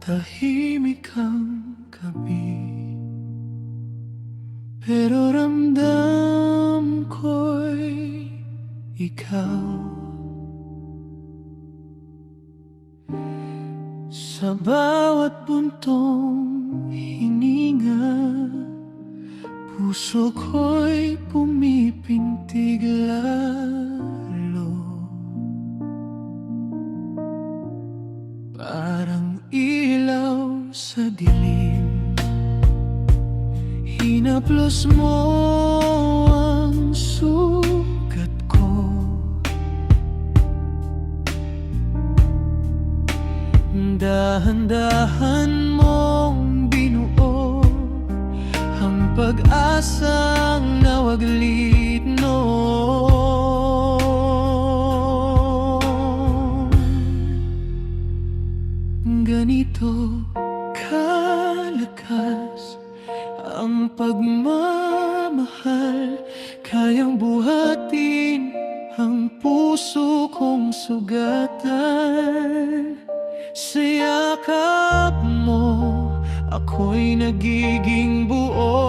Tahimik ang gabi, pero ramdam ko'y ikaw. Sa bawat buntong hininga, puso ko'y pumipintig lalo. Parang ilaw sa dilim, hinaplos mo ang sugat ko. Dahan-dahan mong binuo ang pag-asang nawaglit noon. Ganito kalakas ang pagmamahal, kayang buhatin ang puso kong sugatan. Sa yakap mo, ako'y nagiging buo.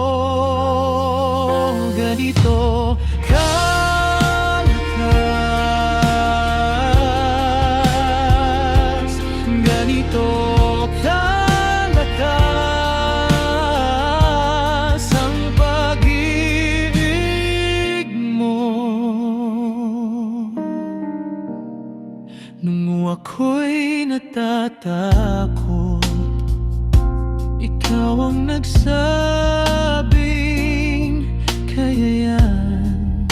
Ganito kalakas, ganito kalakas ang pag-ibig mo. Nung ako'y natatakot, ikaw ang nagsabing kaya yan.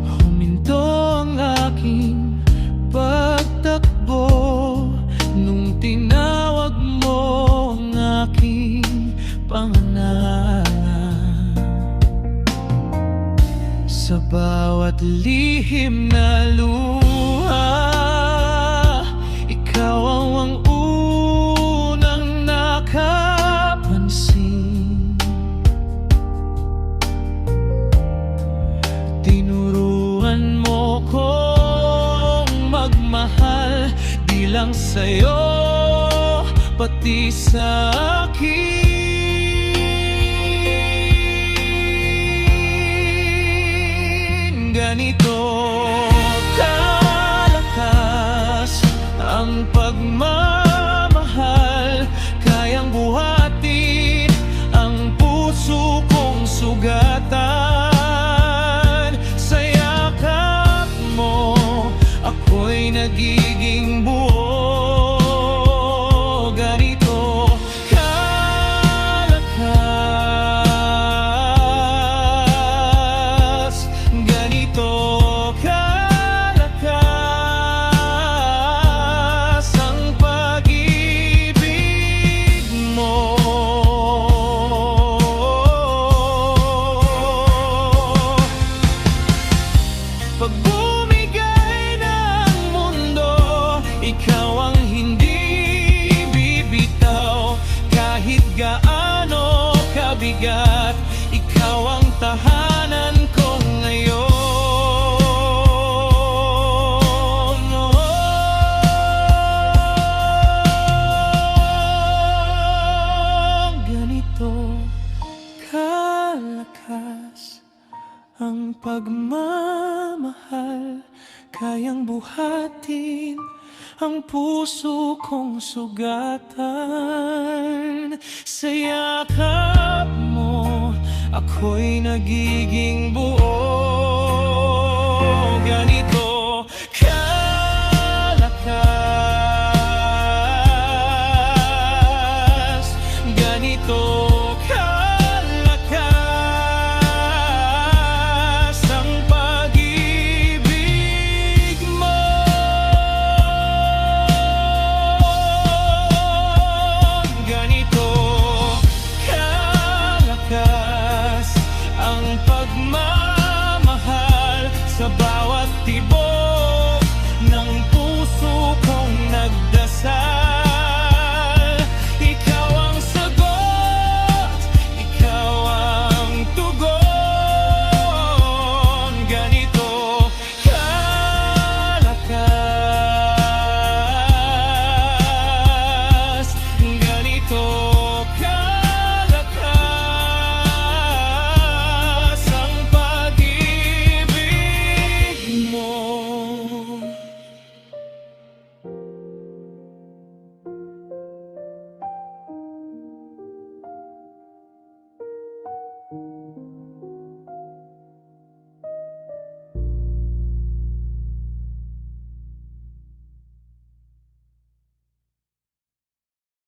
Huminto ang aking pagtakbo nung tinawag mo ang aking pangalan. Sa bawat lihim na luha, ikaw ang unang nakapansin. Tinuruan mo kong magmahal, di lang sa'yo, pati sa akin. Ganito kalakas ang pagmamahal, kayang buhatin ang puso kong sugatan. Sa yakap mo, ako'y nagiging buo. Ganito kalakas, ganito kalakas ang pag-ibig mo. Pag bumigay ng mundo, ikaw ang hindi bibitaw. Kahit gaano kabigat, ikaw ang tahanan ko ngayon. Ganito kalakas ang pagmamahal, kayang buhatin ang puso kong sugatan. Sa yakap mo, ako'y nagiging buo. Ganito kalakas, ganito